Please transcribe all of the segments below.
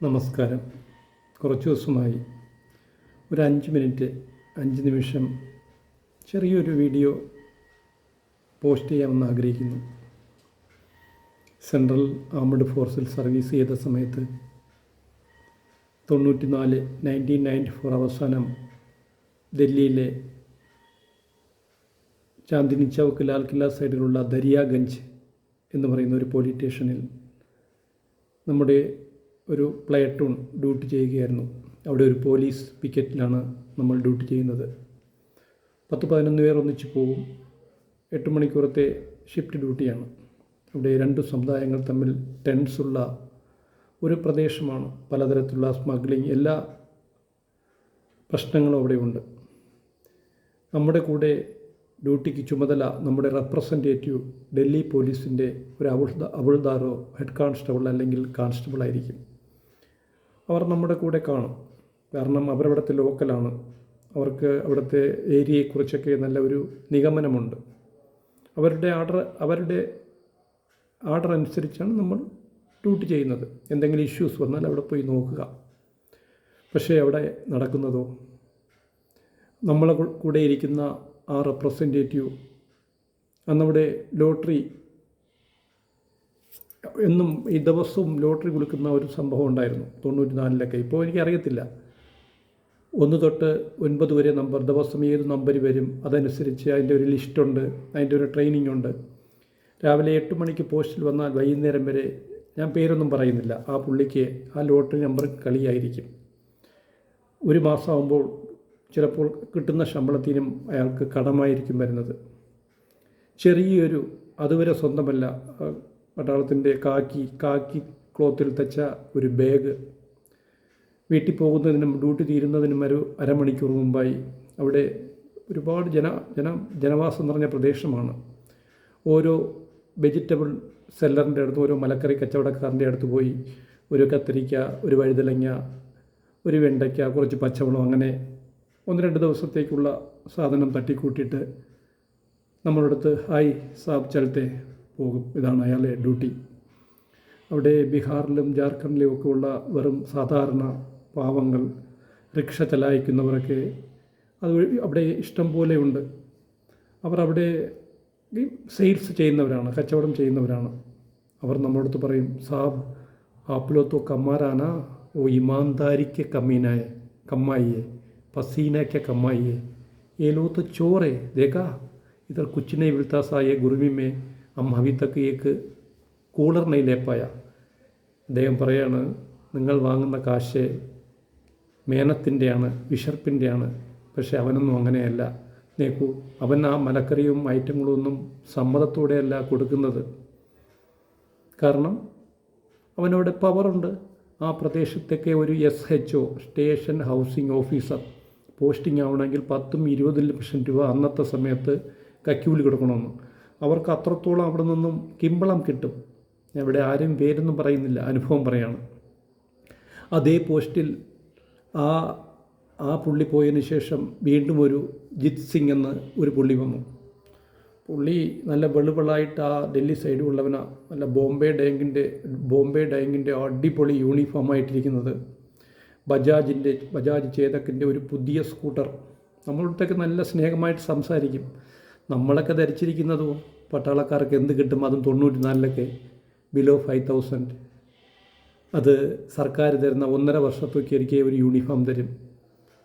നമസ്കാരം. കുറച്ച് ദിവസമായി ഒരു 5 മിനിറ്റ് 5 നിമിഷം ചെറിയൊരു വീഡിയോ പോസ്റ്റ് ചെയ്യാമെന്ന് ആഗ്രഹിക്കുന്നു. സെൻട്രൽ ആർമഡ് ഫോഴ്സിൽ സർവീസ് ചെയ്ത സമയത്ത് 1994 അവസാനം ഡൽഹിയിലെ ചാന്ദിനി ചൗക്ക് ലാൽ കില സൈഡിലുള്ള ദരിയാഗഞ്ച് എന്ന് പറയുന്ന ഒരു പോലീസ് സ്റ്റേഷനിൽ നമ്മുടെ ഒരു പ്ലേറ്റൂൺ ഡ്യൂട്ടി ചെയ്യുകയായിരുന്നു. അവിടെ ഒരു പോലീസ് പിക്കറ്റിലാണ് നമ്മൾ ഡ്യൂട്ടി ചെയ്യുന്നത്. 10-11 പേർ ഒന്നിച്ച് പോകും. 8 മണിക്കൂറത്തെ ഷിഫ്റ്റ് ഡ്യൂട്ടിയാണ്. അവിടെ 2 സമുദായങ്ങൾ തമ്മിൽ ടെൻസുള്ള ഒരു പ്രദേശമാണ്. പലതരത്തിലുള്ള സ്മഗ്ലിംഗ്, എല്ലാ പ്രശ്നങ്ങളും അവിടെയുണ്ട്. നമ്മുടെ കൂടെ ഡ്യൂട്ടിക്ക് ചുമതല നമ്മുടെ റെപ്രസെൻറ്റേറ്റീവ് ഡൽഹി പോലീസിൻ്റെ ഒരു ഹവിൽദാറോ ഹെഡ് കോൺസ്റ്റബിൾ അല്ലെങ്കിൽ കോൺസ്റ്റബിൾ ആയിരിക്കും. അവർ നമ്മുടെ കൂടെ കാണും. കാരണം അവരവിടുത്തെ ലോക്കലാണ്. അവർക്ക് അവിടുത്തെ ഏരിയയെക്കുറിച്ചൊക്കെ നല്ല ഒരു നിഗമനമുണ്ട്. അവരുടെ ആർഡർ അനുസരിച്ചാണ് നമ്മൾ ഡ്യൂട്ടി ചെയ്യുന്നത്. എന്തെങ്കിലും ഇഷ്യൂസ് വന്നാൽ അവിടെ പോയി നോക്കുക. പക്ഷേ അവിടെ നടക്കുന്നതോ, നമ്മളെ കൂടെ ഇരിക്കുന്ന ആ റെപ്രസെൻറ്റേറ്റീവ് അന്നവിടെ ലോട്ടറി എന്നും ഈ ദിവസവും ലോട്ടറി കൊടുക്കുന്ന ഒരു സംഭവം ഉണ്ടായിരുന്നു 94-ലൊക്കെ. ഇപ്പോൾ എനിക്കറിയത്തില്ല. 1 തൊട്ട് 9 വരെ നമ്പർ, ദിവസം ഏത് നമ്പർ വരും അതനുസരിച്ച് അതിൻ്റെ ഒരു ലിസ്റ്റുണ്ട്, അതിൻ്റെ ഒരു ട്രെയിനിങ് ഉണ്ട്. രാവിലെ 8 മണിക്ക് പോസ്റ്റിൽ വന്നാൽ വൈകുന്നേരം വരെ, ഞാൻ പേരൊന്നും പറയുന്നില്ല, ആ പുള്ളിക്ക് ആ ലോട്ടറി നമ്പർ കളിയായിരിക്കും. ഒരു മാസമാകുമ്പോൾ ചിലപ്പോൾ കിട്ടുന്ന ശമ്പളത്തിനും അയാൾക്ക് കടമായിരിക്കും വരുന്നത്. ചെറിയൊരു, അതുവരെ സ്വന്തമല്ല, പട്ടാളത്തിൻ്റെ കാക്കി ക്ലോത്തിൽ തച്ച ഒരു ബാഗ് വീട്ടിൽ പോകുന്നതിനും ഡ്യൂട്ടി തീരുന്നതിനും ഒരു അരമണിക്കൂർ മുമ്പായി അവിടെ ഒരുപാട് ജനവാസം നിറഞ്ഞ പ്രദേശമാണ്. ഓരോ വെജിറ്റബിൾ സെല്ലറിൻ്റെ അടുത്ത്, ഓരോ മലക്കറി കച്ചവടക്കാരൻ്റെ അടുത്ത് പോയി ഒരു കത്തിരിക്ക, ഒരു വഴുതലങ്ങ, ഒരു വെണ്ടയ്ക്ക, കുറച്ച് പച്ചമുളക്, അങ്ങനെ 1-2 ദിവസത്തേക്കുള്ള സാധനം തട്ടിക്കൂട്ടിയിട്ട് നമ്മളടുത്ത് ഹായ് സാബ് ചലത്തെ പോകും. ഇതാണ് അയാളുടെ ഡ്യൂട്ടി. അവിടെ ബീഹാറിലും ജാർഖണ്ഡിലും ഒക്കെ ഉള്ള വെറും സാധാരണ പാവങ്ങൾ, റിക്ഷ ചലായിക്കുന്നവരൊക്കെ അത് അവിടെ ഇഷ്ടം പോലെ ഉണ്ട്. അവർ അവിടെ സെയിൽസ് ചെയ്യുന്നവരാണ്, കച്ചവടം ചെയ്യുന്നവരാണ്. അവർ നമ്മളടുത്ത് പറയും, സാബ് ആപ്ലോ തോ കമ്മാരാന, ഓ ഇമാൻദാരിക്ക് കമ്മായിയെ पसीना क्या कमाइए, ये लो तो चोर है, देखा इधर कुछ नहीं मिलता सा ये गुरमी में, हम अभी तक एक കൂളർ नहीं ले पाया. അദ്ദേഹം പറയാണ്, നിങ്ങൾ വാങ്ങുന്ന കാശ് മേനത്തിൻ്റെയാണ്, വിശർപ്പിൻ്റെയാണ്. പക്ഷേ അവനൊന്നും അങ്ങനെയല്ല. നോക്കൂ, അവൻ ആ മലക്കറിയും ഐറ്റങ്ങളും ഒന്നും സമ്മതത്തോടെയല്ല കൊടുക്കുന്നത്. കാരണം അവനവിടെ പവറുണ്ട്. ആ പ്രദേശത്തൊക്കെ ഒരു SHO, station housing officer posting ആവണമെങ്കിൽ 10-20 ലക്ഷം രൂപ അന്നത്തെ സമയത്ത് കക്കൂലി കൊടുക്കണമെന്ന്. അവർക്ക് അത്രത്തോളം അവിടെ നിന്നും കിമ്പളം കിട്ടും. ഇവിടെ ആരും പേരൊന്നും പറയുന്നില്ല, അനുഭവം പറയാണ്. അതേ പോസ്റ്റിൽ ആ പുള്ളി പോയതിന് ശേഷം വീണ്ടും ഒരു ജിത് സിംഗ് എന്ന ഒരു പുള്ളി വന്നു. പുള്ളി നല്ല വെളുവെളായിട്ട് ആ ഡൽഹി സൈഡിലുള്ളവനാ, നല്ല ബോംബെ ഡൈങ്ങിൻ്റെ അടിപൊളി യൂണിഫോമായിട്ടിരിക്കുന്നത്. ബജാജ് ചേതക്കിൻ്റെ ഒരു പുതിയ സ്കൂട്ടർ. നമ്മളടുത്തൊക്കെ നല്ല സ്നേഹമായിട്ട് സംസാരിക്കും. നമ്മളൊക്കെ ധരിച്ചിരിക്കുന്നതോ പട്ടാളക്കാർക്ക് എന്ത് കിട്ടും, അതും 94-ലൊക്കെ ബിലോ 5000. അത് സർക്കാർ തരുന്ന 1.5 വർഷത്തേക്ക് ഒരു യൂണിഫോം തരും.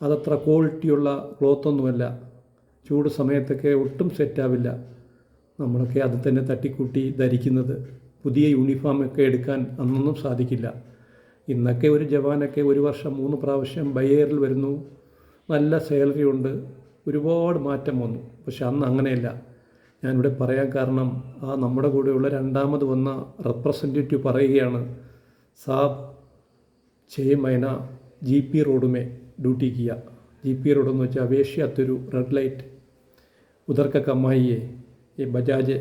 അതത്ര ക്വാളിറ്റിയുള്ള ക്ലോത്തൊന്നുമല്ല. ചൂട് സമയത്തൊക്കെ ഒട്ടും സെറ്റാവില്ല. നമ്മളൊക്കെ അത് തന്നെ തട്ടിക്കൂട്ടി ധരിക്കുന്നത്. പുതിയ യൂണിഫോമൊക്കെ എടുക്കാൻ അന്നൊന്നും സാധിക്കില്ല. ഇന്നൊക്കെ ഒരു ജവാനൊക്കെ 1 വർഷം 3 പ്രാവശ്യം ബയേറിൽ വരുന്നു, നല്ല സാലറി ഉണ്ട്, ഒരുപാട് മാറ്റം വന്നു. പക്ഷെ അന്ന് അങ്ങനെയല്ല. ഞാനിവിടെ പറയാൻ കാരണം, ആ നമ്മുടെ കൂടെയുള്ള രണ്ടാമത് വന്ന റെപ്രസെൻറ്റേറ്റീവ് പറയുകയാണ്, സാബ് 6 മहीന GP റോഡുമേ ഡ്യൂട്ടി കിയ. GP റോഡെന്ന് വെച്ചാൽ വേശ്യാത്തൊരു റെഡ് ലൈറ്റ്, ഉദർക്ക കമ്മായിയെ. ഈ ബജാജ്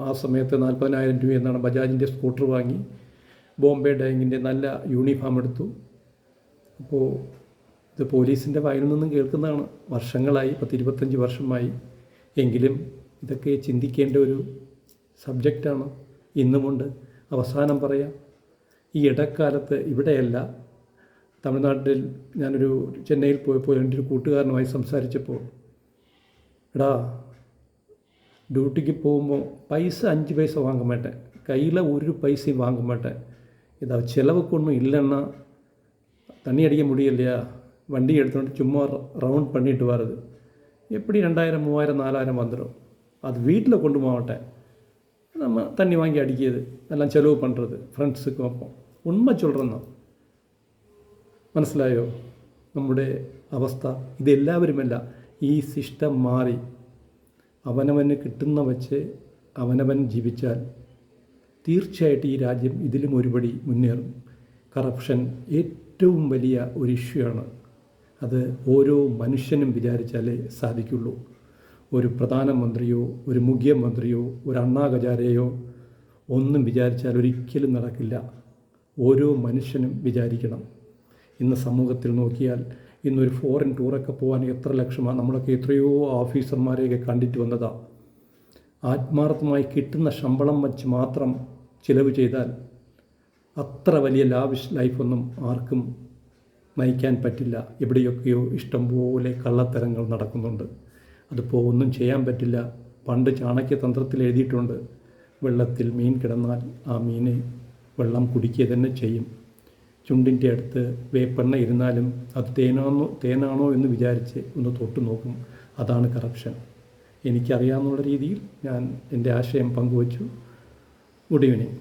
ആ സമയത്ത് 40,000 രൂപ എന്നാണ് ബജാജിൻ്റെ സ്കൂട്ടർ വാങ്ങി. ബോംബെ ഡൈങ്ങിൻ്റെ നല്ല യൂണിഫോം എടുത്തു. അപ്പോൾ ഇത് പോലീസിൻ്റെ വായിൽ നിന്നും കേൾക്കുന്നതാണ്. വർഷങ്ങളായി, 10-25 വർഷമായി. എങ്കിലും ഇതൊക്കെ ചിന്തിക്കേണ്ട ഒരു സബ്ജക്റ്റാണ്. ഇന്നുമുണ്ട്. അവസാനം പറയാം, ഈ ഇടക്കാലത്ത് ഇവിടെയല്ല, തമിഴ്നാട്ടിൽ ഞാനൊരു ചെന്നൈയിൽ പോയപ്പോൾ എൻ്റെ ഒരു കൂട്ടുകാരനുമായി സംസാരിച്ചപ്പോൾ, എടാ ഡ്യൂട്ടിക്ക് പോകുമ്പോൾ പൈസ 5 പൈസ വാങ്ങ മാട്ടേൻ, കയ്യിൽ ഒരു പൈസയും വാങ്ങ മാട്ടേൻ, ഇതാ ചിലവുക്കൊന്നും இல்லைன்னா தண்ணி அடிக்க முடியலையா, வண்டி எடுத்துகிட்டு சும்மா ரவுண்ட் பண்ணிட்டு வர்றது எப்படி 2000 3000 4000 வந்துடும். அது வீட்டில் கொண்டு போகட்டேன், நம்ம தண்ணி வாங்கி அடிக்கிறது எல்லாம் செலவு பண்ணுறது ഫ്രണ്ട്സുക്ക് ഒപ്പം. ഉണ്മ ചൊല്ലുന്ന മനസ്സിലായോ നമ്മുടെ അവസ്ഥ? ഇതെല്ലാവരുമല്ല, ഈ സിസ്റ്റം മാറി അവനവന് കിട്ടുന്ന വച്ച് അവനവൻ ജീവിച്ചാൽ തീർച്ചയായിട്ടും ഈ രാജ്യം ഇതിലും ഒരുപടി മുന്നേറും. കറപ്ഷൻ ഏറ്റവും വലിയ ഒരു ഇഷ്യൂ ആണ്. അത് ഓരോ മനുഷ്യനും വിചാരിച്ചാലേ സാധിക്കുള്ളൂ. ഒരു പ്രധാനമന്ത്രിയോ ഒരു മുഖ്യമന്ത്രിയോ ഒരു അണ്ണാ ഹജാരെയോ ഒന്നും വിചാരിച്ചാൽ ഒരിക്കലും നടക്കില്ല. ഓരോ മനുഷ്യനും വിചാരിക്കണം. ഇന്ന് സമൂഹത്തിൽ നോക്കിയാൽ ഇന്നൊരു ഫോറിൻ ടൂറൊക്കെ പോകാൻ എത്ര ലക്ഷമാണ്. നമ്മളൊക്കെ എത്രയോ ഓഫീസർമാരെയൊക്കെ കണ്ടിട്ട് വന്നതാണ്. ആത്മാർത്ഥമായി കിട്ടുന്ന ശമ്പളം വച്ച് മാത്രം ചിലവ് ചെയ്താൽ അത്ര വലിയ ലാവിഷ് ലൈഫൊന്നും ആർക്കും നയിക്കാൻ പറ്റില്ല. എവിടെയൊക്കെയോ ഇഷ്ടംപോലെ കള്ളത്തരങ്ങൾ നടക്കുന്നുണ്ട്. അതിപ്പോൾ ഒന്നും ചെയ്യാൻ പറ്റില്ല. പണ്ട് ചാണക്യതന്ത്രത്തിൽ എഴുതിയിട്ടുണ്ട്, വെള്ളത്തിൽ മീൻ കിടന്നാൽ ആ മീനെ വെള്ളം കുടിക്കുക തന്നെ ചെയ്യും. ചുണ്ടിൻ്റെ അടുത്ത് വേപ്പെണ്ണ ഇരുന്നാലും അത് തേനാണോ എന്ന് വിചാരിച്ച് ഒന്ന് തൊട്ട് നോക്കും. അതാണ് കറപ്ഷൻ. എനിക്കറിയാവുന്ന രീതിയിൽ ഞാൻ എൻ്റെ ആശയം പങ്കുവച്ചു. Good evening.